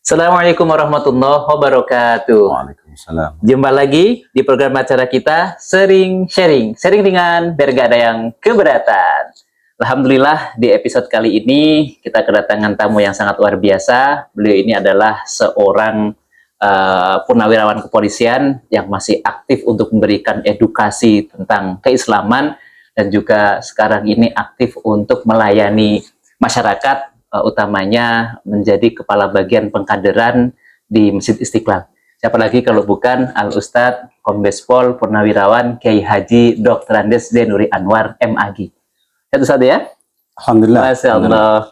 Assalamualaikum warahmatullahi wabarakatuh. Waalaikumsalam. Jumpa lagi di program acara kita Sering Sharing. Sharing ringan biar gak ada yang keberatan. Alhamdulillah di episode kali ini kita kedatangan tamu yang sangat luar biasa. Beliau ini adalah seorang purnawirawan kepolisian yang masih aktif untuk memberikan edukasi tentang keislaman dan juga sekarang ini aktif untuk melayani masyarakat, utamanya menjadi kepala bagian pengkaderan di Masjid Istiqlal. Siapa lagi kalau bukan Al-Ustadz Kombes Pol Purnawirawan Kiai Haji Dr. Andes Zainuri Anwar MAG. Satu-satu ya. Alhamdulillah. Masya Allah.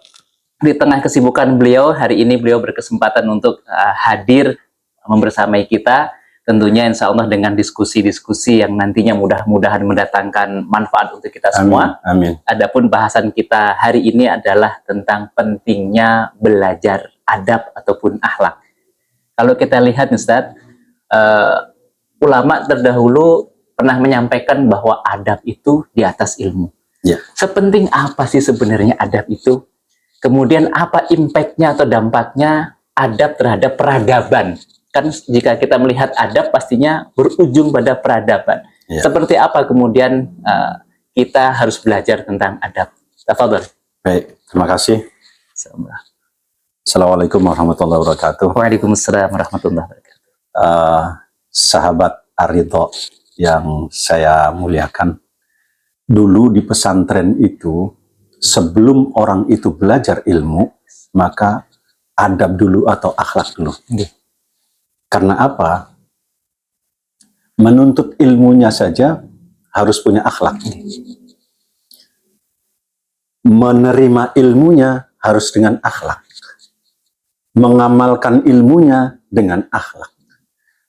Di tengah kesibukan beliau, hari ini beliau berkesempatan untuk hadir membersamai kita. Tentunya insya Allah dengan diskusi-diskusi yang nantinya mudah-mudahan mendatangkan manfaat untuk kita semua. Amin. Adapun bahasan kita hari ini adalah tentang pentingnya belajar adab ataupun akhlak. Kalau kita lihat Ustadz, ulama terdahulu pernah menyampaikan bahwa adab itu di atas ilmu. Ya. Sepenting apa sih sebenarnya adab itu? Kemudian apa impact-nya atau dampaknya adab terhadap peradaban? Kan jika kita melihat adab pastinya berujung pada peradaban. Ya. Seperti apa kemudian kita harus belajar tentang adab? Tafadhol. Baik, terima kasih. Assalamualaikum warahmatullahi wabarakatuh. Waalaikumsalam warahmatullahi wabarakatuh. Sahabat Ar-Ridho yang saya muliakan, dulu di pesantren itu sebelum orang itu belajar ilmu, maka adab dulu atau akhlak dulu. Karena apa? Menuntut ilmunya saja harus punya akhlak. Menerima ilmunya harus dengan akhlak. Mengamalkan ilmunya dengan akhlak.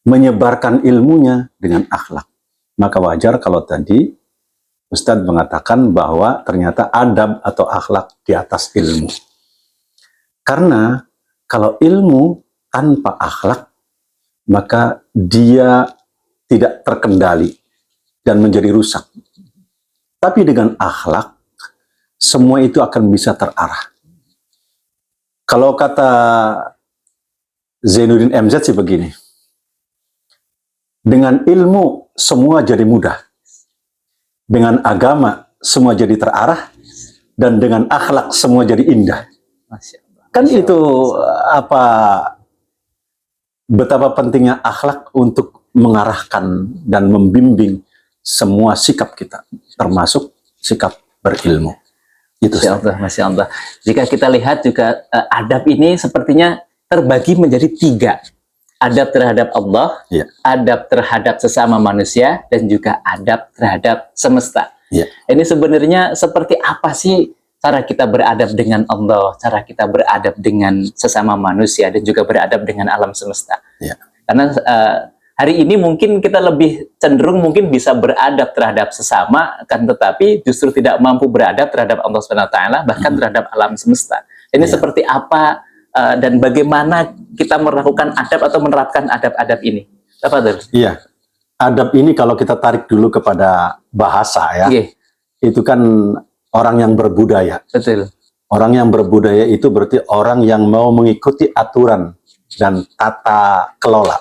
Menyebarkan ilmunya dengan akhlak. Maka wajar kalau tadi Ustadz mengatakan bahwa ternyata adab atau akhlak di atas ilmu. Karena kalau ilmu tanpa akhlak, maka dia tidak terkendali dan menjadi rusak. Tapi dengan akhlak, semua itu akan bisa terarah. Kalau kata Zainuddin MZ sih begini, dengan ilmu semua jadi mudah, dengan agama semua jadi terarah, dan dengan akhlak semua jadi indah. Kan itu apa? Betapa pentingnya akhlak untuk mengarahkan dan membimbing semua sikap kita, termasuk sikap berilmu. Itu Masya Allah, Masya Allah. Jika kita lihat juga adab ini sepertinya terbagi menjadi 3. Adab terhadap Allah, ya. Adab terhadap sesama manusia, dan juga adab terhadap semesta. Ya. Ini sebenarnya seperti apa sih cara kita beradab dengan Allah, cara kita beradab dengan sesama manusia, dan juga beradab dengan alam semesta. Ya. Karena hari ini mungkin kita lebih cenderung mungkin bisa beradab terhadap sesama, kan, tetapi justru tidak mampu beradab terhadap Allah SWT, bahkan terhadap alam semesta. Ini seperti apa dan bagaimana kita melakukan adab atau menerapkan adab-adab ini? Tafadhol. Iya, adab ini kalau kita tarik dulu kepada bahasa ya, itu kan orang yang berbudaya. Betul. Orang yang berbudaya itu berarti orang yang mau mengikuti aturan dan tata kelola.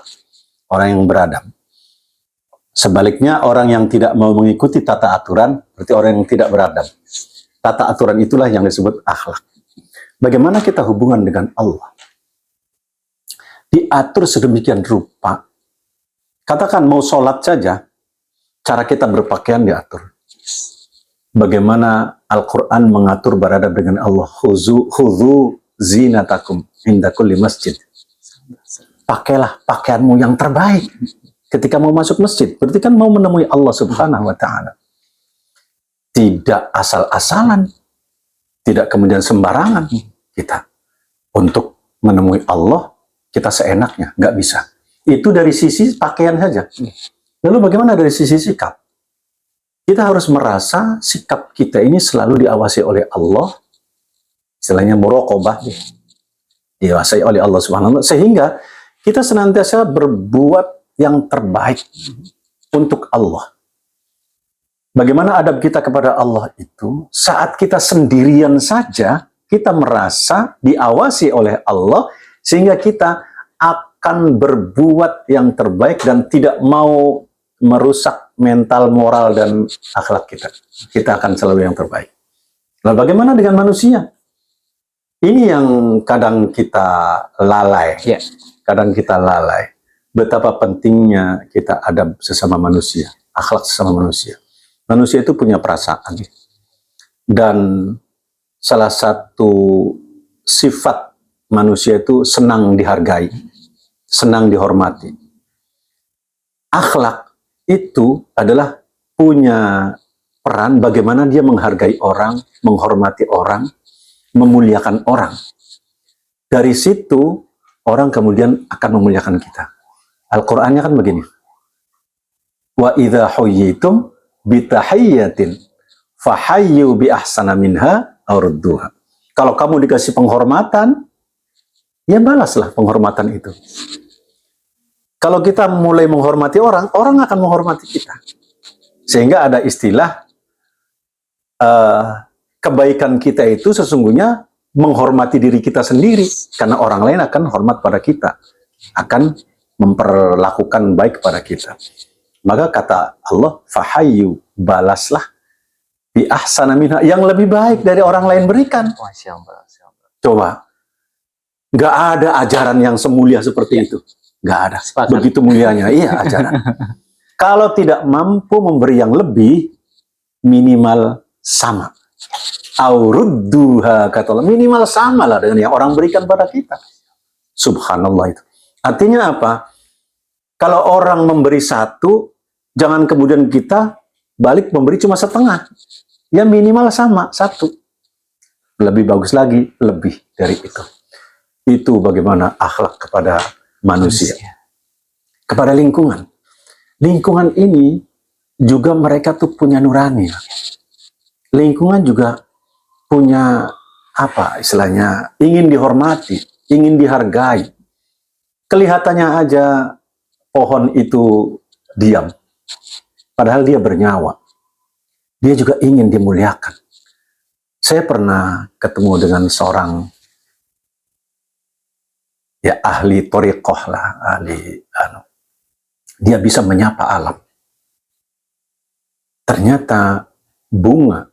Orang yang beradab. Sebaliknya orang yang tidak mau mengikuti tata aturan berarti orang yang tidak beradab. Tata aturan itulah yang disebut akhlak. Bagaimana kita hubungan dengan Allah? Diatur sedemikian rupa. Katakan mau sholat saja, cara kita berpakaian diatur. Bagaimana Al-Quran mengatur beradab dengan Allah. Khudhu zinatakum inda kulli masjid. Pakailah pakaianmu yang terbaik ketika mau masuk masjid. Berarti kan mau menemui Allah Subhanahu wa Ta'ala. Tidak asal-asalan, tidak kemudian sembarangan kita untuk menemui Allah, kita seenaknya, nggak bisa. Itu dari sisi pakaian saja. Lalu bagaimana dari sisi sikap? Kita harus merasa sikap kita ini selalu diawasi oleh Allah, istilahnya muraqabah, diawasi oleh Allah Subhanahu wa Ta'ala, sehingga kita senantiasa berbuat yang terbaik untuk Allah. Bagaimana adab kita kepada Allah itu? Saat kita sendirian saja, kita merasa diawasi oleh Allah, Sehingga kita akan berbuat yang terbaik dan tidak mau merusak mental, moral, dan akhlak kita. Kita akan selalu yang terbaik. Lalu bagaimana dengan manusia? Ini yang kadang kita lalai. Ya. Kadang kita lalai. Betapa pentingnya kita adab sesama manusia, akhlak sesama manusia. Manusia itu punya perasaan. Dan salah satu sifat manusia itu senang dihargai, senang dihormati. Akhlak itu adalah punya peran bagaimana dia menghargai orang, menghormati orang, memuliakan orang. Dari situ, orang kemudian akan memuliakan kita. Al-Qur'annya kan begini. Wa idza huyyitum bitahiyyatin fahayyu bi ahsana minha aw rudduha. Kalau kamu dikasih penghormatan, ya balaslah penghormatan itu. Kalau kita mulai menghormati orang, orang akan menghormati kita. Sehingga ada istilah kebaikan kita itu sesungguhnya menghormati diri kita sendiri, karena orang lain akan hormat pada kita, akan memperlakukan baik pada kita. Maka kata Allah, fahayyu, balaslah bi ahsana minha, yang lebih baik dari orang lain berikan. Coba, nggak ada ajaran yang semulia seperti itu, nggak ada. Sepakat. Begitu mulianya, iya ajaran. Kalau tidak mampu memberi yang lebih, minimal sama. Aurudduha, kata Allah, minimal sama lah dengan yang orang berikan pada kita. Subhanallah itu. Artinya apa? Kalau orang memberi satu, jangan kemudian kita balik memberi cuma setengah. Ya minimal sama, satu. Lebih bagus lagi, lebih dari itu. Itu bagaimana akhlak kepada manusia. Kepada lingkungan. Lingkungan ini juga mereka tuh punya nurani. Lingkungan juga punya apa istilahnya, ingin dihormati, ingin dihargai. Kelihatannya aja pohon itu diam, padahal dia bernyawa. Dia juga ingin dimuliakan. Saya pernah ketemu dengan seorang ya ahli thariqah lah, dia bisa menyapa alam. Ternyata bunga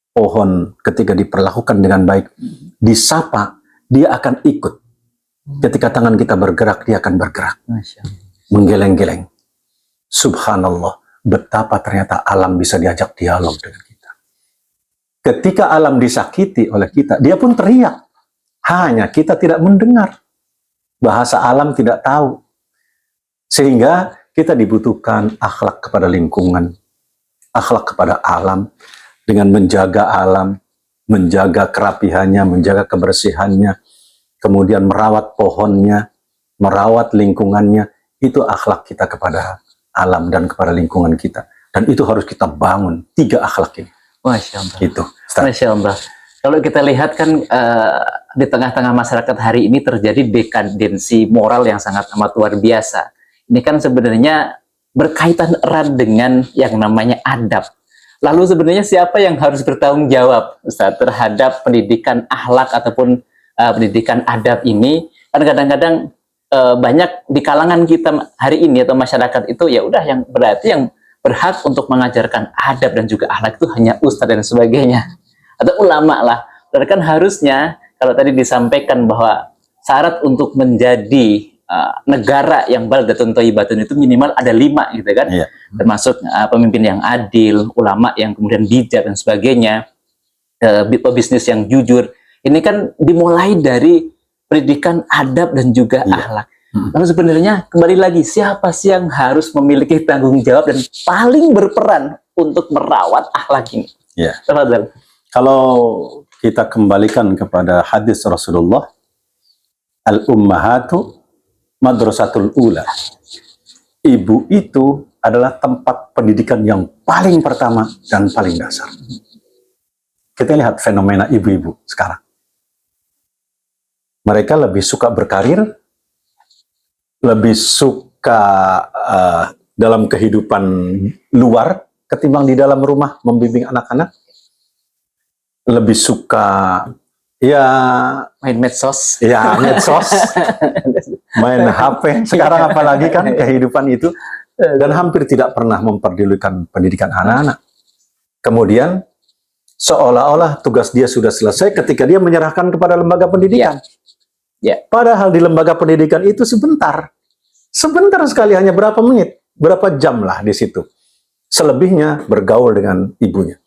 pohon ketika diperlakukan dengan baik, disapa, dia akan ikut. Ketika tangan kita bergerak, dia akan bergerak. Menggeleng-geleng. Subhanallah, betapa ternyata alam bisa diajak dialog dengan kita. Ketika alam disakiti oleh kita, dia pun teriak. Hanya kita tidak mendengar. Bahasa alam tidak tahu. Sehingga kita dibutuhkan akhlak kepada lingkungan, akhlak kepada alam, dengan menjaga alam, menjaga kerapihannya, menjaga kebersihannya, kemudian merawat pohonnya, merawat lingkungannya, itu akhlak kita kepada alam dan kepada lingkungan kita. Dan itu harus kita bangun, 3 akhlak ini. Masya Allah. Itu. Masya Allah. Kalau kita lihat kan di tengah-tengah masyarakat hari ini terjadi dekadensi moral yang sangat amat luar biasa. Ini kan sebenarnya berkaitan erat dengan yang namanya adab. Lalu sebenarnya siapa yang harus bertanggung jawab, Ustaz, terhadap pendidikan akhlak ataupun pendidikan adab ini? Kan kadang-kadang banyak di kalangan kita hari ini atau masyarakat itu ya udah yang berarti yang berhak untuk mengajarkan adab dan juga akhlak itu hanya ustadz dan sebagainya atau ulama lah. Padahal kan harusnya kalau tadi disampaikan bahwa syarat untuk menjadi negara yang baldatun thayyibatun itu minimal ada 5 gitu kan. Iya. Termasuk pemimpin yang adil, ulama yang kemudian bijak dan sebagainya, pebisnis yang jujur. Ini kan dimulai dari pendidikan adab dan juga akhlak. Lalu sebenarnya kembali lagi, siapa sih yang harus memiliki tanggung jawab dan paling berperan untuk merawat akhlak ini? Ya. Tafadhal. Kalau kita kembalikan kepada hadis Rasulullah, al-ummahatu madrasatul ula. Ibu itu adalah tempat pendidikan yang paling pertama dan paling dasar. Kita lihat fenomena ibu-ibu sekarang. Mereka lebih suka berkarir, lebih suka dalam kehidupan luar ketimbang di dalam rumah membimbing anak-anak. Lebih suka Ya, main medsos. ya medsos, main HP. Sekarang apalagi kan kehidupan itu, dan hampir tidak pernah memperdulikan pendidikan anak-anak. Kemudian seolah-olah tugas dia sudah selesai ketika dia menyerahkan kepada lembaga pendidikan. Ya. Padahal di lembaga pendidikan itu sebentar sekali, hanya berapa menit, berapa jam lah di situ. Selebihnya bergaul dengan ibunya.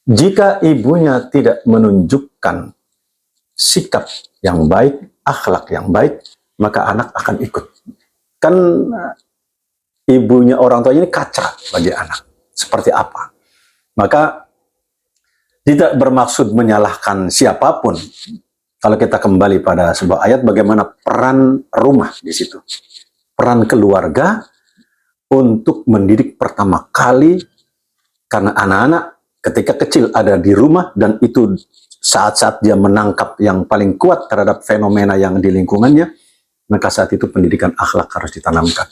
Jika ibunya tidak menunjukkan sikap yang baik, akhlak yang baik, maka anak akan ikut. Kan ibunya, orang tua ini kaca bagi anak. Seperti apa? Maka tidak bermaksud menyalahkan siapapun. Kalau kita kembali pada sebuah ayat, bagaimana peran rumah di situ. Peran keluarga untuk mendidik pertama kali, karena anak-anak ketika kecil ada di rumah, dan itu saat-saat dia menangkap yang paling kuat terhadap fenomena yang di lingkungannya, maka saat itu pendidikan akhlak harus ditanamkan.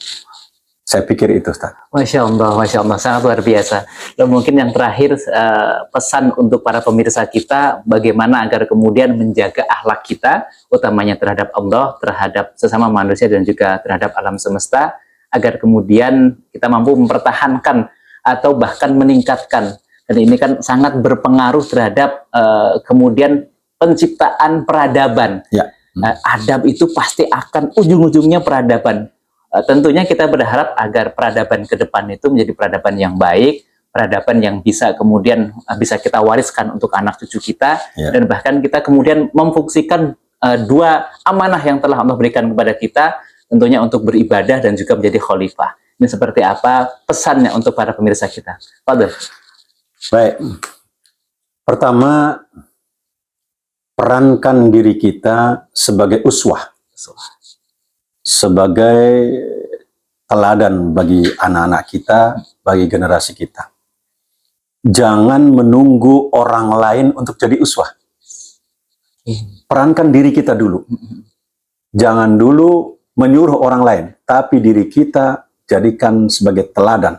Saya pikir itu, Ustaz. Masya Allah, sangat luar biasa. Dan mungkin yang terakhir, pesan untuk para pemirsa kita, bagaimana agar kemudian menjaga akhlak kita, utamanya terhadap Allah, terhadap sesama manusia, dan juga terhadap alam semesta, agar kemudian kita mampu mempertahankan atau bahkan meningkatkan. Dan ini kan sangat berpengaruh terhadap kemudian penciptaan peradaban. Ya. Adab itu pasti akan ujung-ujungnya peradaban. Tentunya kita berharap agar peradaban ke depan itu menjadi peradaban yang baik, peradaban yang bisa kemudian bisa kita wariskan untuk anak cucu kita, Ya. dan bahkan kita kemudian memfungsikan dua amanah yang telah Allah berikan kepada kita, tentunya untuk beribadah dan juga menjadi khalifah. Ini seperti apa pesannya untuk para pemirsa kita? Fadil. Baik. Pertama, perankan diri kita sebagai uswah, sebagai teladan bagi anak-anak kita, bagi generasi kita. Jangan menunggu orang lain untuk jadi uswah. Perankan diri kita dulu. Jangan dulu menyuruh orang lain, tapi diri kita jadikan sebagai teladan.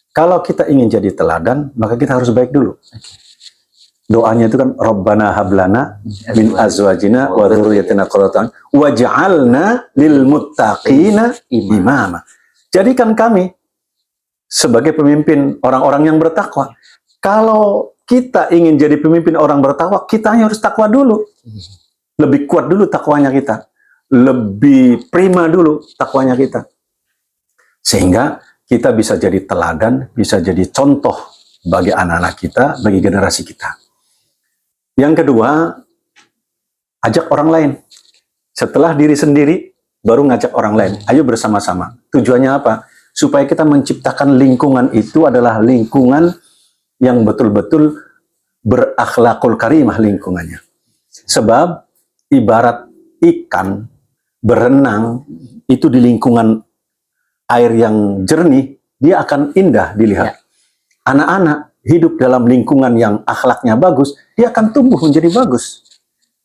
Kalau kita ingin jadi teladan, maka kita harus baik dulu. Doanya itu kan, Rabbana hablana min azwajina wa dzurriyyatina qurrata a'yun waj'alna lil muttaqina imama. Jadikan kami sebagai pemimpin orang-orang yang bertakwa. Kalau kita ingin jadi pemimpin orang bertakwa, kita harus takwa dulu. Lebih kuat dulu takwanya kita. Lebih prima dulu takwanya kita. Sehingga kita bisa jadi teladan, bisa jadi contoh bagi anak-anak kita, bagi generasi kita. Yang kedua, ajak orang lain. Setelah diri sendiri, baru ngajak orang lain. Ayo bersama-sama. Tujuannya apa? Supaya kita menciptakan lingkungan itu adalah lingkungan yang betul-betul berakhlakul karimah lingkungannya. Sebab ibarat ikan berenang itu di lingkungan air yang jernih, dia akan indah dilihat. Anak-anak hidup dalam lingkungan yang akhlaknya bagus, dia akan tumbuh menjadi bagus.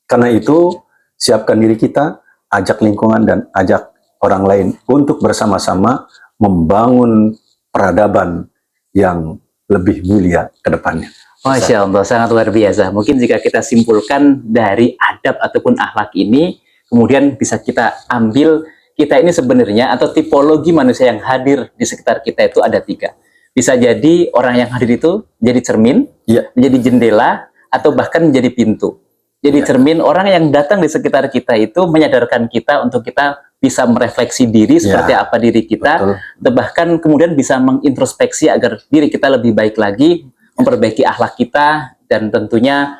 Karena itu, siapkan diri kita, ajak lingkungan dan ajak orang lain untuk bersama-sama membangun peradaban yang lebih mulia ke depannya. Masya Allah, sangat luar biasa. Mungkin jika kita simpulkan dari adab ataupun akhlak ini, kemudian bisa kita ambil, kita ini sebenarnya, atau tipologi manusia yang hadir di sekitar kita itu ada 3. Bisa jadi orang yang hadir itu jadi cermin, menjadi jendela, atau bahkan menjadi pintu. Jadi cermin, orang yang datang di sekitar kita itu menyadarkan kita untuk kita bisa merefleksi diri seperti apa diri kita, atau bahkan kemudian bisa mengintrospeksi agar diri kita lebih baik lagi, memperbaiki akhlak kita, dan tentunya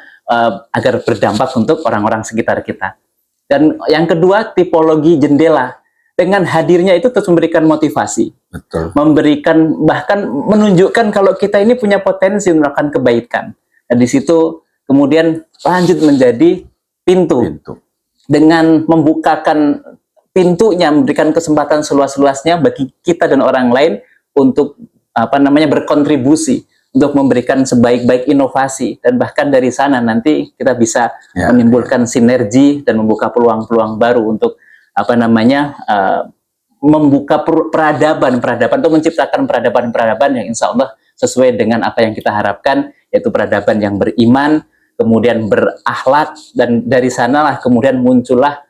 agar berdampak untuk orang-orang sekitar kita. Dan yang kedua, tipologi jendela. Dengan hadirnya itu terus memberikan motivasi, memberikan, bahkan menunjukkan kalau kita ini punya potensi melakukan kebaikan. Dan di situ kemudian lanjut menjadi pintu. Dengan membukakan pintunya, memberikan kesempatan seluas-luasnya bagi kita dan orang lain untuk berkontribusi, untuk memberikan sebaik-baik inovasi, dan bahkan dari sana nanti kita bisa menimbulkan sinergi dan membuka peluang-peluang baru untuk membuka peradaban atau menciptakan peradaban yang insya Allah sesuai dengan apa yang kita harapkan, yaitu peradaban yang beriman, kemudian berakhlak, dan dari sanalah kemudian muncullah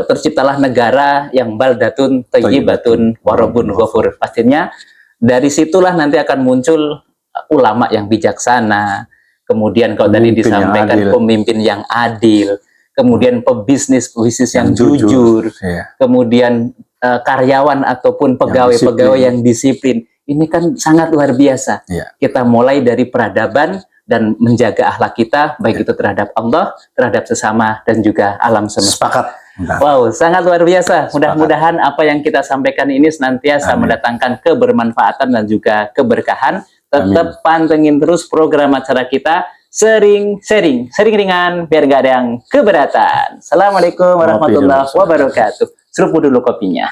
terciptalah negara yang baldatun thayyibatun warabun ghafur. Pastinya dari situlah nanti akan muncul ulama yang bijaksana, kemudian kalau tadi Pemimpin yang disampaikan adil. pemimpin yang adil, kemudian pebisnis yang jujur, Iya. kemudian karyawan ataupun pegawai-pegawai yang disiplin. Ini kan sangat luar biasa. Iya. Kita mulai dari peradaban dan menjaga akhlak kita, baik itu terhadap Allah, terhadap sesama, dan juga alam semesta. Sepakat. Nah, Wow, sangat luar biasa. Mudah-mudahan apa yang kita sampaikan ini senantiasa Amin. mendatangkan kebermanfaatan dan juga keberkahan. Tetap pantengin terus program acara kita, sering ringan, biar gak ada yang keberatan. Assalamualaikum warahmatullahi wabarakatuh. Seruput dulu kopinya.